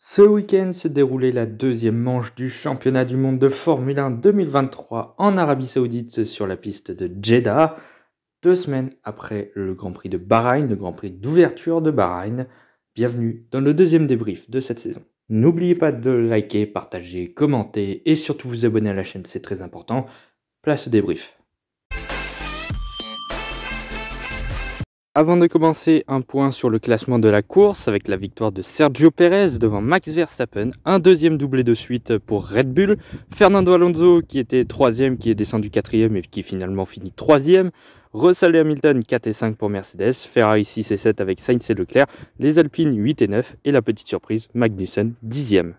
Ce week-end se déroulait la deuxième manche du championnat du monde de Formule 1 2023 en Arabie Saoudite sur la piste de Jeddah, 2 semaines après le Grand Prix de Bahreïn, le Grand Prix d'ouverture de Bahreïn. Bienvenue dans le deuxième débrief de cette saison. N'oubliez pas de liker, partager, commenter et surtout vous abonner à la chaîne, c'est très important. Place au débrief. Avant de commencer, un point sur le classement de la course avec la victoire de Sergio Pérez devant Max Verstappen, un deuxième doublé de suite pour Red Bull, Fernando Alonso qui était troisième, qui est descendu quatrième et qui finalement finit troisième, Russell et Hamilton 4 et 5 pour Mercedes, Ferrari 6 et 7 avec Sainz et Leclerc, les Alpines 8 et 9 et la petite surprise Magnussen 10e.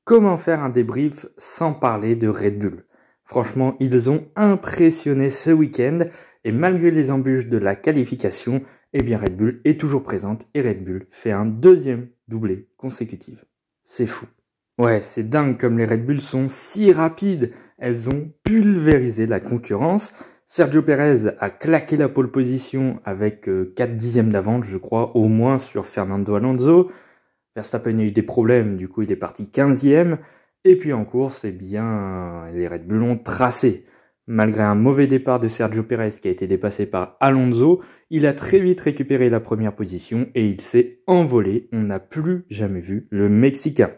Comment faire un débrief sans parler de Red Bull ? Franchement, ils ont impressionné ce week-end et malgré les embûches de la qualification, Red Bull est toujours présente et Red Bull fait un deuxième doublé consécutif. C'est fou. Ouais, c'est dingue comme les Red Bull sont si rapides. Elles ont pulvérisé la concurrence. Sergio Pérez a claqué la pole position avec 4 dixièmes d'avance, je crois, au moins sur Fernando Alonso. Verstappen a eu des problèmes, du coup il est parti 15e. Et puis en course, les Red Bull ont tracé. Malgré un mauvais départ de Sergio Pérez qui a été dépassé par Alonso, il a très vite récupéré la première position et il s'est envolé. On n'a plus jamais vu le Mexicain.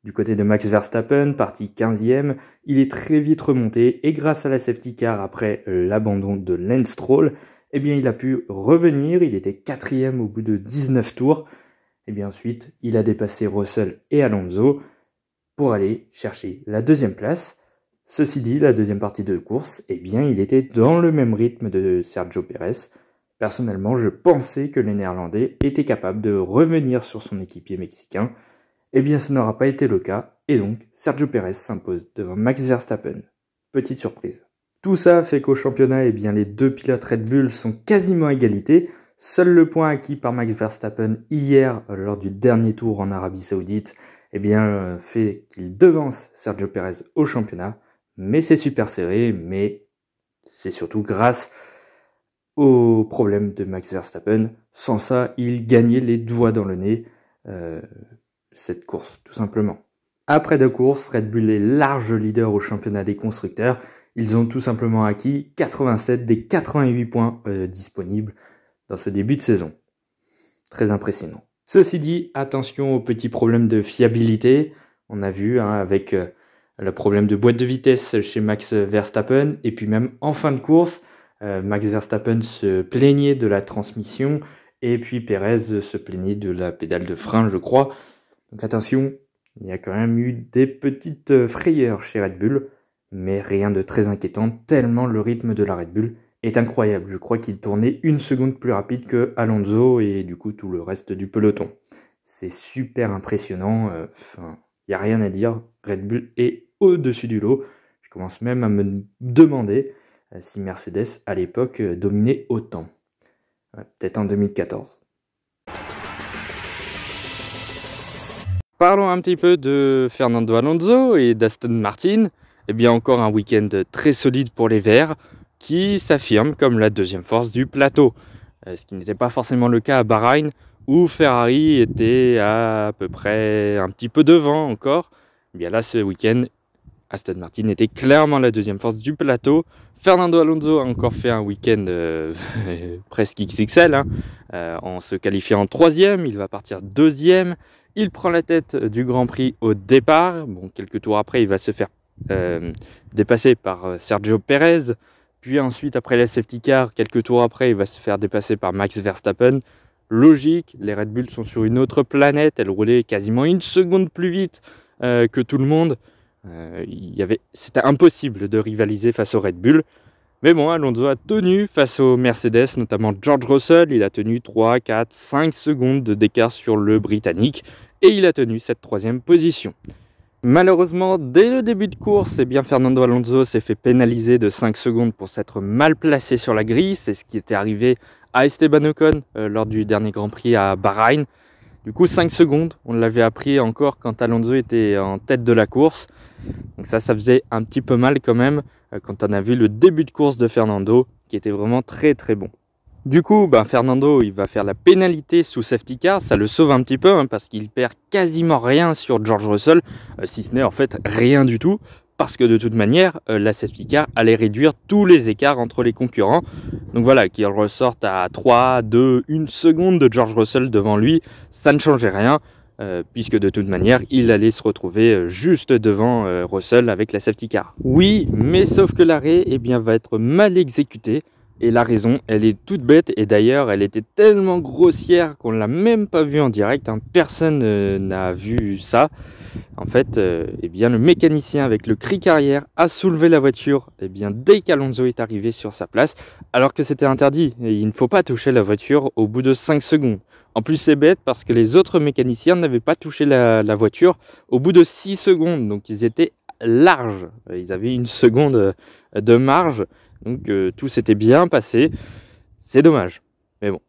Du côté de Max Verstappen, parti 15e, il est très vite remonté et grâce à la safety car après l'abandon de Lance Stroll, il a pu revenir. Il était 4e au bout de 19 tours. Ensuite, il a dépassé Russell et Alonso pour aller chercher la deuxième place. Ceci dit, la deuxième partie de course, il était dans le même rythme de Sergio Pérez. Personnellement, je pensais que les Néerlandais étaient capables de revenir sur son équipier mexicain. Ce n'aura pas été le cas, et donc Sergio Pérez s'impose devant Max Verstappen. Petite surprise. Tout ça fait qu'au championnat, les deux pilotes Red Bull sont quasiment à égalité. Seul le point acquis par Max Verstappen hier, lors du dernier tour en Arabie Saoudite, fait qu'il devance Sergio Pérez au championnat, mais c'est super serré, mais c'est surtout grâce au problème de Max Verstappen. Sans ça, il gagnait les doigts dans le nez cette course, tout simplement. Après 2 courses, Red Bull est large leader au championnat des constructeurs. Ils ont tout simplement acquis 87 des 88 points disponibles dans ce début de saison. Très impressionnant. Ceci dit, attention aux petits problèmes de fiabilité. On a vu avec le problème de boîte de vitesse chez Max Verstappen. Et puis même en fin de course, Max Verstappen se plaignait de la transmission. Et puis Pérez se plaignait de la pédale de frein, je crois. Donc attention, il y a quand même eu des petites frayeurs chez Red Bull. Mais rien de très inquiétant, tellement le rythme de la Red Bull est incroyable. Je crois qu'il tournait 1 seconde plus rapide que Alonso et du coup tout le reste du peloton. C'est super impressionnant. Il n'y a rien à dire. Red Bull est au-dessus du lot. Je commence même à me demander si Mercedes à l'époque dominait autant. Peut-être en 2014. Parlons un petit peu de Fernando Alonso et d'Aston Martin. Encore un week-end très solide pour les Verts, qui s'affirme comme la deuxième force du plateau. Ce qui n'était pas forcément le cas à Bahreïn, où Ferrari était à peu près un petit peu devant encore. Là, ce week-end, Aston Martin était clairement la deuxième force du plateau. Fernando Alonso a encore fait un week-end presque XXL, en se qualifiant en 3e. Il va partir 2e. Il prend la tête du Grand Prix au départ. Quelques tours après, il va se faire dépasser par Sergio Pérez. Puis ensuite, après la safety car, quelques tours après, il va se faire dépasser par Max Verstappen. Logique, les Red Bull sont sur une autre planète. Elles roulaient quasiment 1 seconde plus vite que tout le monde. C'était impossible de rivaliser face aux Red Bull. Mais bon, Alonso a tenu face aux Mercedes, notamment George Russell. Il a tenu 3, 4, 5 secondes d'écart sur le Britannique. Et il a tenu cette 3e position. Malheureusement, dès le début de course, Fernando Alonso s'est fait pénaliser de 5 secondes pour s'être mal placé sur la grille. C'est ce qui était arrivé à Esteban Ocon lors du dernier Grand Prix à Bahreïn. Du coup, 5 secondes, on l'avait appris encore quand Alonso était en tête de la course. Donc ça faisait un petit peu mal quand même quand on a vu le début de course de Fernando qui était vraiment très très bon. Du coup, Fernando, il va faire la pénalité sous safety car, ça le sauve un petit peu hein, parce qu'il perd quasiment rien sur George Russell, si ce n'est en fait rien du tout, parce que de toute manière, la safety car allait réduire tous les écarts entre les concurrents. Donc voilà, qu'il ressorte à 3, 2, 1 seconde de George Russell devant lui, ça ne changeait rien, puisque de toute manière, il allait se retrouver juste devant Russell avec la safety car. Oui, mais sauf que l'arrêt va être mal exécuté. Et la raison, elle est toute bête, et d'ailleurs, elle était tellement grossière qu'on ne l'a même pas vue en direct, hein. Personne n'a vu ça. En fait, le mécanicien avec le cric arrière a soulevé la voiture dès qu'Alonso est arrivé sur sa place, alors que c'était interdit. Et il ne faut pas toucher la voiture au bout de 5 secondes. En plus, c'est bête parce que les autres mécaniciens n'avaient pas touché la voiture au bout de 6 secondes, donc ils étaient larges. Ils avaient 1 seconde de marge. Donc tout s'était bien passé, c'est dommage, mais bon.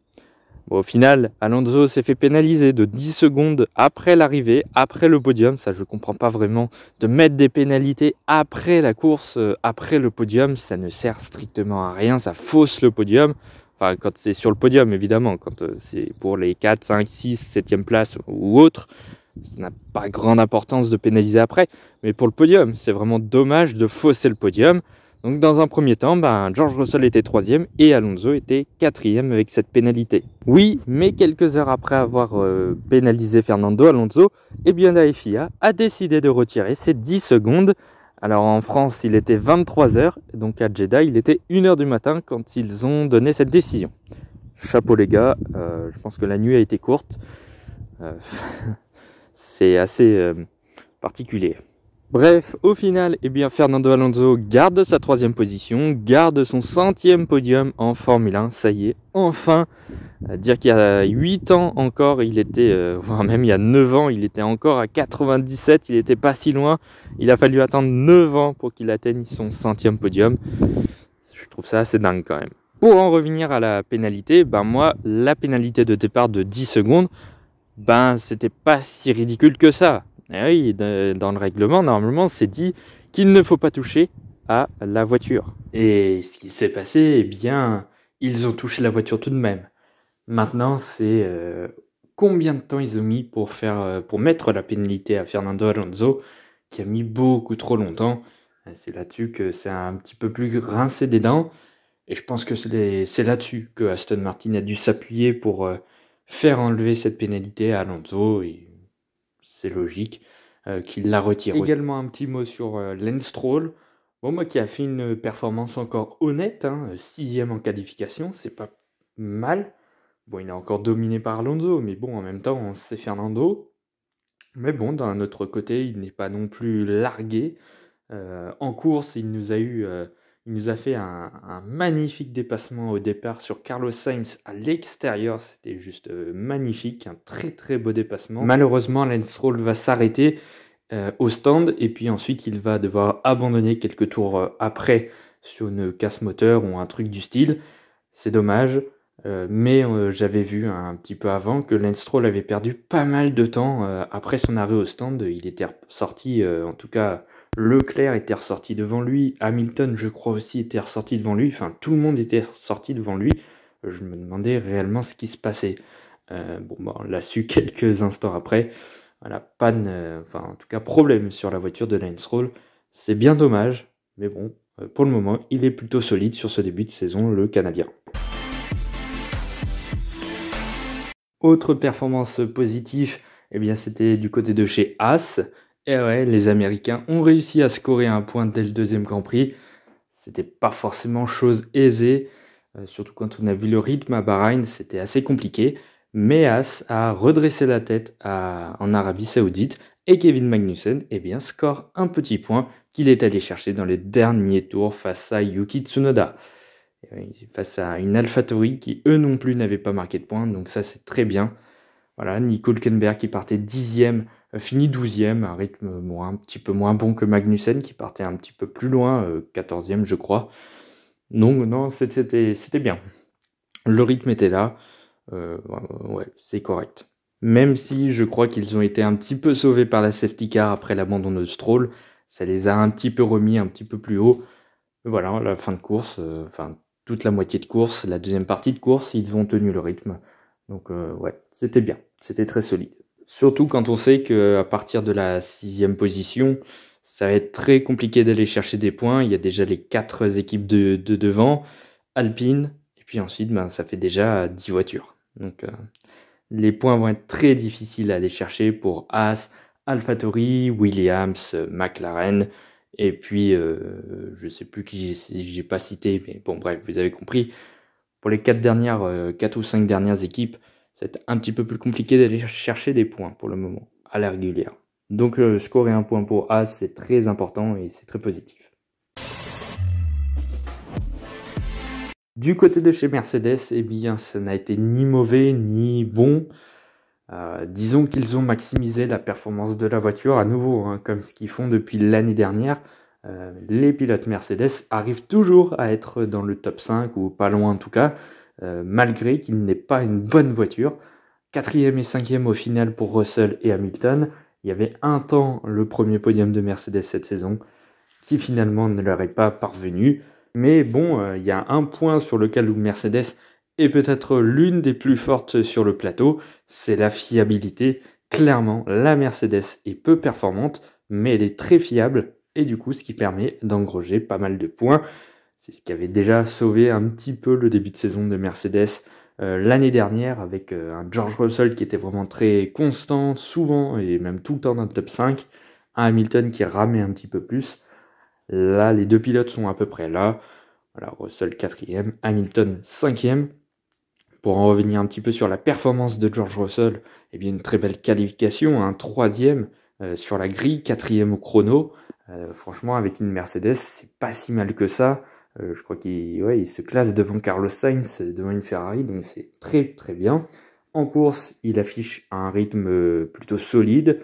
Au final, Alonso s'est fait pénaliser de 10 secondes après l'arrivée, après le podium. Ça, je comprends pas vraiment de mettre des pénalités après la course, après le podium. Ça ne sert strictement à rien, ça fausse le podium. Enfin, quand c'est sur le podium, évidemment. Quand c'est pour les 4, 5, 6, 7e place ou autre, ça n'a pas grande importance de pénaliser après. Mais pour le podium, c'est vraiment dommage de fausser le podium. Donc dans un premier temps, George Russell était 3e et Alonso était 4e avec cette pénalité. Oui, mais quelques heures après avoir pénalisé Fernando Alonso, la FIA a décidé de retirer ces 10 secondes. Alors en France, il était 23h, donc à Jeddah, il était 1h du matin quand ils ont donné cette décision. Chapeau les gars, je pense que la nuit a été courte. C'est assez particulier. Bref, au final, Fernando Alonso garde sa 3e position, garde son 100e podium en Formule 1, ça y est, enfin. Dire qu'il y a 8 ans encore, il était, voire même il y a 9 ans, il était encore à 97, il n'était pas si loin. Il a fallu attendre 9 ans pour qu'il atteigne son 100e podium. Je trouve ça assez dingue quand même. Pour en revenir à la pénalité, moi, la pénalité de départ de 10 secondes, c'était pas si ridicule que ça. Et oui, dans le règlement, normalement, c'est dit qu'il ne faut pas toucher à la voiture. Et ce qui s'est passé, ils ont touché la voiture tout de même. Maintenant, c'est combien de temps ils ont mis pour mettre la pénalité à Fernando Alonso, qui a mis beaucoup trop longtemps. C'est là-dessus que c'est un petit peu plus rincé des dents. Et je pense que c'est là-dessus que Aston Martin a dû s'appuyer pour faire enlever cette pénalité à Alonso. Et c'est logique qu'il la retire. Également un petit mot sur Lance Stroll. Moi qui a fait une performance encore honnête, 6e en qualification, c'est pas mal. Il est encore dominé par Alonso, mais en même temps, c'est Fernando. Mais d'un autre côté, il n'est pas non plus largué. En course, il nous a fait un magnifique dépassement au départ sur Carlos Sainz à l'extérieur. C'était juste magnifique, un très très beau dépassement. Malheureusement, Lance Stroll va s'arrêter au stand et puis ensuite il va devoir abandonner quelques tours après sur une casse moteur ou un truc du style. C'est dommage. Mais j'avais vu un petit peu avant que Lance Stroll avait perdu pas mal de temps après son arrêt au stand. Il était ressorti, en tout cas Leclerc était ressorti devant lui, Hamilton je crois aussi était ressorti devant lui, enfin tout le monde était ressorti devant lui. Je me demandais réellement ce qui se passait. On l'a su quelques instants après. Voilà, panne, en tout cas problème sur la voiture de Lance Stroll. C'est bien dommage, mais pour le moment il est plutôt solide sur ce début de saison, le Canadien. Autre performance positive, c'était du côté de chez Haas. Et ouais, les Américains ont réussi à scorer un point dès le 2e Grand Prix. C'était pas forcément chose aisée, surtout quand on a vu le rythme à Bahreïn, c'était assez compliqué. Mais Haas a redressé la tête en Arabie Saoudite et Kevin Magnussen score un petit point qu'il est allé chercher dans les derniers tours face à Yuki Tsunoda. Face à une AlphaTauri qui eux non plus n'avaient pas marqué de points, donc ça c'est très bien. Voilà, Nico Hülkenberg qui partait 10e, finit 12e, un rythme un petit peu moins bon que Magnussen qui partait un petit peu plus loin, 14e je crois. Non, c'était bien. Le rythme était là, ouais, c'est correct. Même si je crois qu'ils ont été un petit peu sauvés par la safety car après l'abandon de Stroll, ça les a un petit peu remis un petit peu plus haut. Voilà, la fin de course, toute la moitié de course, la deuxième partie de course, ils ont tenu le rythme. Donc ouais, c'était bien, c'était très solide. Surtout quand on sait qu'à partir de la 6e position, ça va être très compliqué d'aller chercher des points. Il y a déjà les 4 équipes de devant, Alpine, et puis ensuite, ça fait déjà 10 voitures. Donc les points vont être très difficiles à aller chercher pour Haas, AlphaTauri, Williams, McLaren, et puis je sais plus qui j'ai pas cité, mais bon bref, vous avez compris. Pour les 4 ou 5 dernières équipes, c'est un petit peu plus compliqué d'aller chercher des points pour le moment, à la régulière. Donc scorer un point pour Haas, c'est très important et c'est très positif. Du côté de chez Mercedes, eh bien, ça n'a été ni mauvais ni bon. Disons qu'ils ont maximisé la performance de la voiture à nouveau, comme ce qu'ils font depuis l'année dernière. Les pilotes Mercedes arrivent toujours à être dans le top 5, ou pas loin en tout cas, malgré qu'il n'ait pas une bonne voiture. 4e et 5e au final pour Russell et Hamilton. Il y avait un temps le premier podium de Mercedes cette saison, qui finalement ne leur est pas parvenu. Mais bon, il y a un point sur lequel Mercedes est peut-être l'une des plus fortes sur le plateau, c'est la fiabilité. Clairement, la Mercedes est peu performante, mais elle est très fiable, et du coup, ce qui permet d'engranger pas mal de points. C'est ce qui avait déjà sauvé un petit peu le début de saison de Mercedes l'année dernière, avec un George Russell qui était vraiment très constant, souvent, et même tout le temps dans le top 5, un Hamilton qui ramait un petit peu plus. Là, les deux pilotes sont à peu près là. Voilà, Russell 4e, Hamilton 5e. Pour en revenir un petit peu sur la performance de George Russell, eh bien une très belle qualification, un 3e sur la grille, 4e au chrono. Franchement, avec une Mercedes, c'est pas si mal que ça. Je crois qu'il se classe devant Carlos Sainz, devant une Ferrari, donc c'est très très bien. En course, il affiche un rythme plutôt solide.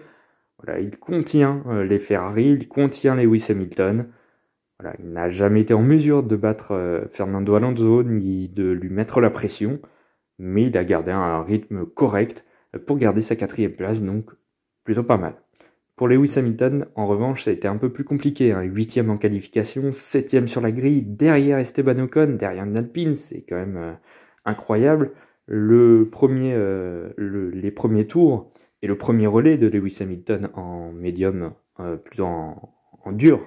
Voilà, il contient les Ferrari, il contient Lewis Hamilton. Voilà, il n'a jamais été en mesure de battre Fernando Alonso ni de lui mettre la pression, mais il a gardé un rythme correct pour garder sa 4e place, donc plutôt pas mal. Pour Lewis Hamilton, en revanche, ça a été un peu plus compliqué. 8e en qualification, 7e sur la grille, derrière Esteban Ocon, derrière une Alpine, c'est quand même incroyable. Les premiers tours et le premier relais de Lewis Hamilton en médium, plutôt en dur,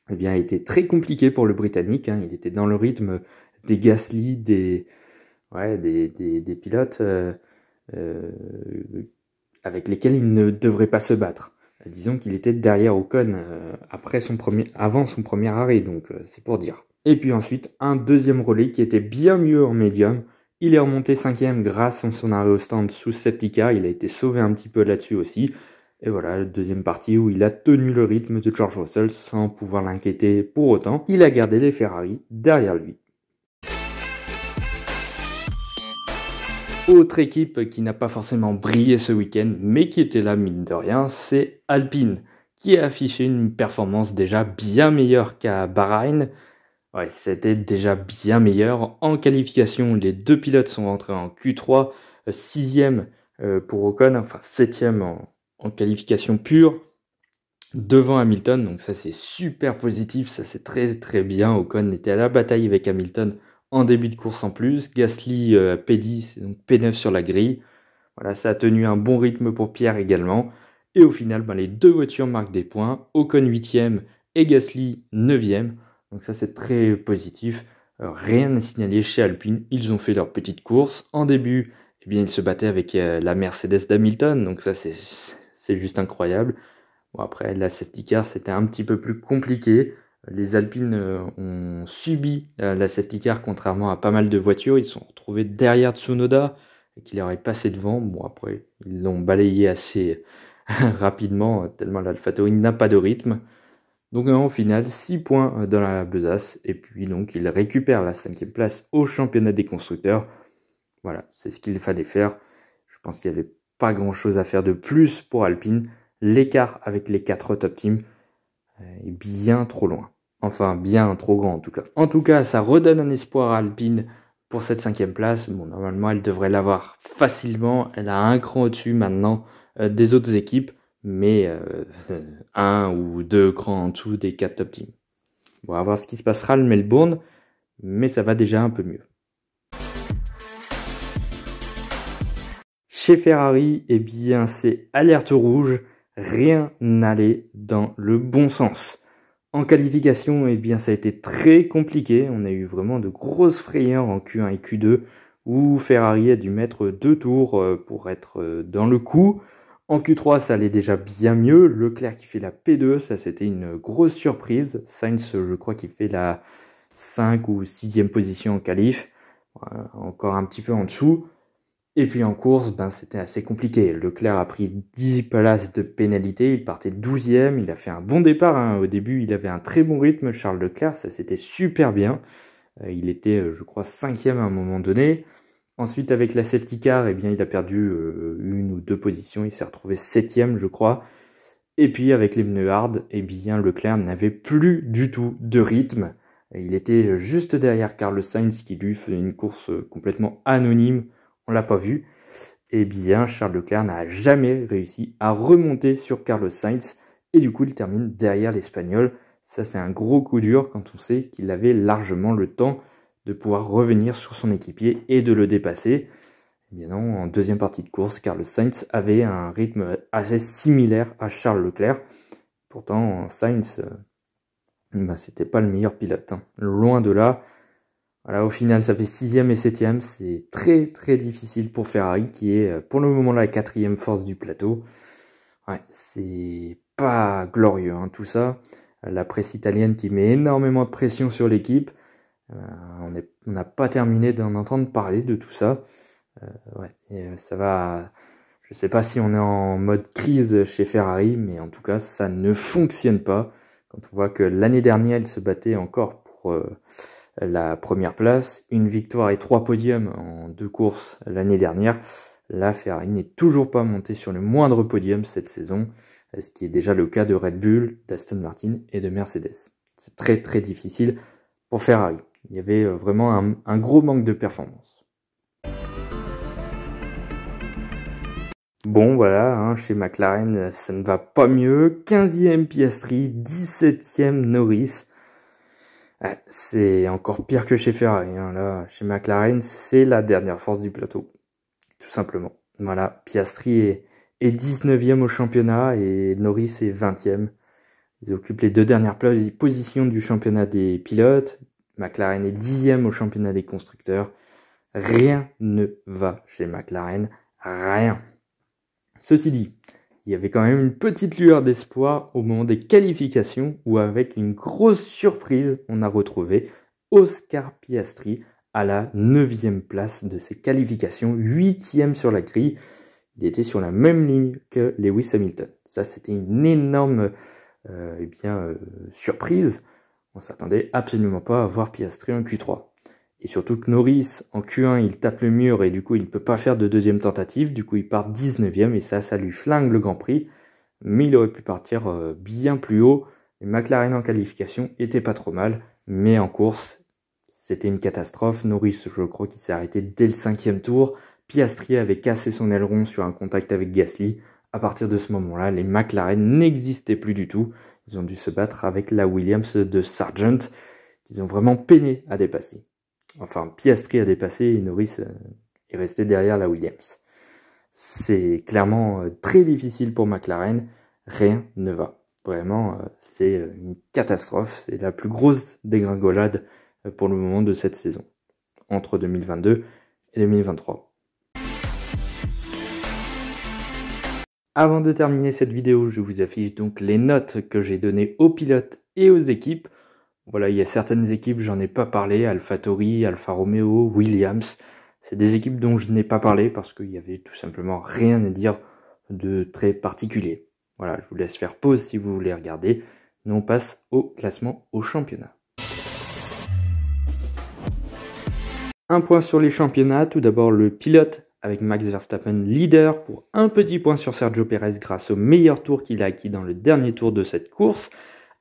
eh bien, a été très compliqué pour le Britannique. Il était dans le rythme des Gasly, des pilotes avec lesquels il ne devrait pas se battre. Disons qu'il était derrière Ocon avant son premier arrêt, donc c'est pour dire. Et puis ensuite, un deuxième relais qui était bien mieux en médium. Il est remonté 5e grâce à son arrêt au stand sous safety car. Il a été sauvé un petit peu là-dessus aussi. Et voilà, la deuxième partie où il a tenu le rythme de George Russell sans pouvoir l'inquiéter pour autant. Il a gardé les Ferrari derrière lui. Autre équipe qui n'a pas forcément brillé ce week-end, mais qui était là mine de rien, c'est Alpine, qui a affiché une performance déjà bien meilleure qu'à Bahreïn. Ouais, c'était déjà bien meilleur. En qualification, les deux pilotes sont rentrés en Q3, 6e pour Ocon, enfin 7e en qualification pure, devant Hamilton. Donc ça c'est super positif, ça c'est très très bien. Ocon était à la bataille avec Hamilton en début de course en plus. Gasly P10, donc P9 sur la grille. Voilà, ça a tenu un bon rythme pour Pierre également. Et au final, les deux voitures marquent des points. Ocon 8e et Gasly 9e. Donc ça c'est très positif. Rien à signaler chez Alpine. Ils ont fait leur petite course. En début, eh bien, ils se battaient avec la Mercedes d'Hamilton. Donc ça c'est juste incroyable. Bon, après, la safety car, c'était un petit peu plus compliqué. Les Alpines ont subi la safety car, contrairement à pas mal de voitures. Ils se sont retrouvés derrière Tsunoda et qu'il leur est passé devant. Bon, après, ils l'ont balayé assez rapidement, tellement l'AlphaTauri n'a pas de rythme. Donc, au final, 6 points dans la besace. Et puis, donc, ils récupèrent la 5e place au championnat des constructeurs. Voilà, c'est ce qu'il fallait faire. Je pense qu'il n'y avait pas grand-chose à faire de plus pour Alpine. L'écart avec les 4 top teams est bien trop loin. Enfin, bien trop grand en tout cas. En tout cas, ça redonne un espoir à Alpine pour cette 5e place. Bon, normalement, elle devrait l'avoir facilement. Elle a un cran au-dessus maintenant des autres équipes, mais un ou deux crans en dessous des 4 top teams. Bon, on va voir ce qui se passera le Melbourne. mais ça va déjà un peu mieux. Chez Ferrari, eh bien c'est alerte rouge, rien n'allait dans le bon sens. En qualification, eh bien ça a été très compliqué, on a eu vraiment de grosses frayeurs en Q1 et Q2, où Ferrari a dû mettre 2 tours pour être dans le coup. En Q3, ça allait déjà bien mieux, Leclerc qui fait la P2, ça c'était une grosse surprise. Sainz, je crois qu'il fait la 5 ou 6e position en qualif, encore un petit peu en dessous. Et puis en course, c'était assez compliqué. Leclerc a pris 10 places de pénalité, il partait 12e, il a fait un bon départ, hein. Au début, il avait un très bon rythme, Charles Leclerc, ça c'était super bien. Il était, je crois, 5e à un moment donné. Ensuite, avec la safety car, eh bien, il a perdu 1 ou 2 positions, il s'est retrouvé 7e, je crois. Et puis avec les pneus hard, eh bien, Leclerc n'avait plus du tout de rythme. Il était juste derrière Carlos Sainz qui lui faisait une course complètement anonyme. On l'a pas vu. Eh bien, Charles Leclerc n'a jamais réussi à remonter sur Carlos Sainz et du coup, il termine derrière l'Espagnol. Ça, c'est un gros coup dur quand on sait qu'il avait largement le temps de pouvoir revenir sur son équipier et de le dépasser. Eh bien non, en deuxième partie de course, Carlos Sainz avait un rythme assez similaire à Charles Leclerc. Pourtant, Sainz, c'était pas le meilleur pilote, hein. Loin de là. Voilà, au final, ça fait 6e et 7e. C'est très très difficile pour Ferrari, qui est pour le moment la 4e force du plateau. Ouais, c'est pas glorieux, hein, tout ça. La presse italienne qui met énormément de pression sur l'équipe. On n'a pas terminé d'en entendre parler de tout ça. Ouais, et ça va. Je sais pas si on est en mode crise chez Ferrari, mais en tout cas, ça ne fonctionne pas. Quand on voit que l'année dernière, il se battait encore pour la première place, une victoire et 3 podiums en 2 courses l'année dernière. Là, Ferrari n'est toujours pas monté sur le moindre podium cette saison, ce qui est déjà le cas de Red Bull, d'Aston Martin et de Mercedes. C'est très très difficile pour Ferrari. Il y avait vraiment un gros manque de performance. Bon voilà, hein, chez McLaren, ça ne va pas mieux. 15e Piastri, 17e Norris. C'est encore pire que chez Ferrari, hein. Là, chez McLaren, c'est la dernière force du plateau, tout simplement. Voilà, Piastri est 19e au championnat et Norris est 20e. Ils occupent les 2 dernières positions du championnat des pilotes. McLaren est 10e au championnat des constructeurs. Rien ne va chez McLaren, rien. Ceci dit, il y avait quand même une petite lueur d'espoir au moment des qualifications où, avec une grosse surprise, on a retrouvé Oscar Piastri à la 9e place de ses qualifications, 8e sur la grille. Il était sur la même ligne que Lewis Hamilton. Ça, c'était une énorme surprise. On s'attendait absolument pas à voir Piastri en Q3. Et surtout que Norris, en Q1, il tape le mur et du coup, il ne peut pas faire de deuxième tentative. Du coup, il part 19e et ça lui flingue le Grand Prix. Mais il aurait pu partir bien plus haut. Et McLaren en qualification était pas trop mal. Mais en course, c'était une catastrophe. Norris, je crois qu'il s'est arrêté dès le 5e tour. Piastri avait cassé son aileron sur un contact avec Gasly. À partir de ce moment-là, les McLaren n'existaient plus du tout. Ils ont dû se battre avec la Williams de Sargent, qu'ils ont vraiment peiné à dépasser. Enfin, Piastri a dépassé et Norris est resté derrière la Williams. C'est clairement très difficile pour McLaren. Rien ne va. Vraiment, c'est une catastrophe. C'est la plus grosse dégringolade pour le moment de cette saison, entre 2022 et 2023. Avant de terminer cette vidéo, je vous affiche donc les notes que j'ai données aux pilotes et aux équipes. Voilà, il y a certaines équipes, j'en ai pas parlé, AlphaTauri, Alfa Romeo, Williams. C'est des équipes dont je n'ai pas parlé parce qu'il y avait tout simplement rien à dire de très particulier. Voilà, je vous laisse faire pause si vous voulez regarder. Nous on passe au classement au championnat. Un point sur les championnats, tout d'abord le pilote avec Max Verstappen leader pour un petit point sur Sergio Pérez grâce au meilleur tour qu'il a acquis dans le dernier tour de cette course.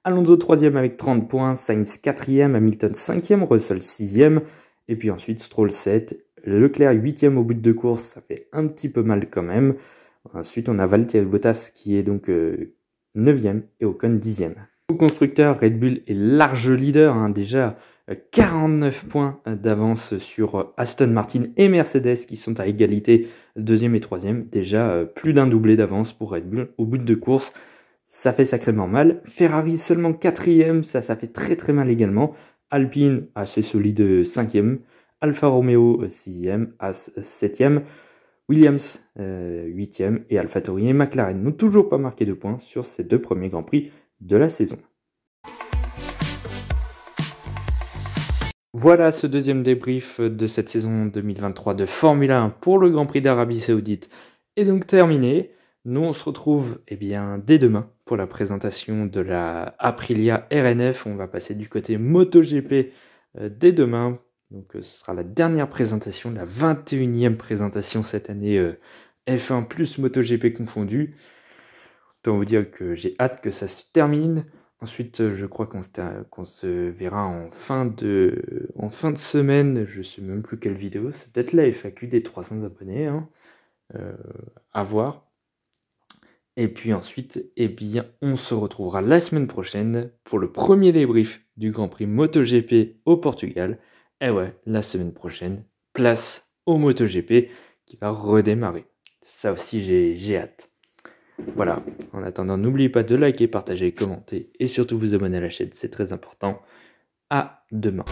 Alonso 3e avec 30 points, Sainz 4e, Hamilton 5e, Russell 6e, et puis ensuite Stroll 7, Leclerc 8e au bout de 2 courses, ça fait un petit peu mal quand même. Ensuite on a Valtteri Bottas qui est donc 9e et Ocon 10e. Au constructeur, Red Bull est large leader, hein. Déjà 49 points d'avance sur Aston Martin et Mercedes qui sont à égalité, deuxième et troisième. Déjà plus d'un doublé d'avance pour Red Bull au bout de 2 courses. Ça fait sacrément mal. Ferrari seulement quatrième, ça fait très très mal également. Alpine assez solide cinquième. Alfa Romeo 6e, As 7e. Williams 8e et AlphaTauri et McLaren n'ont toujours pas marqué de points sur ces 2 premiers Grands Prix de la saison. Voilà ce deuxième débrief de cette saison 2023 de Formule 1 pour le Grand Prix d'Arabie Saoudite est donc terminé. Nous on se retrouve dès demain pour la présentation de la Aprilia RNF. On va passer du côté MotoGP dès demain. Donc ce sera la dernière présentation, la 21e présentation cette année F1 plus MotoGP confondu. Autant vous dire que j'ai hâte que ça se termine. Ensuite, je crois qu'on se verra en fin de semaine. Je sais même plus quelle vidéo. C'est peut-être la FAQ des 300 abonnés. À voir. Et puis ensuite, on se retrouvera la semaine prochaine pour le premier débrief du Grand Prix MotoGP au Portugal. Et ouais, la semaine prochaine, place au MotoGP qui va redémarrer. Ça aussi, j'ai hâte. Voilà, en attendant, n'oubliez pas de liker, partager, commenter et surtout vous abonner à la chaîne, c'est très important. À demain.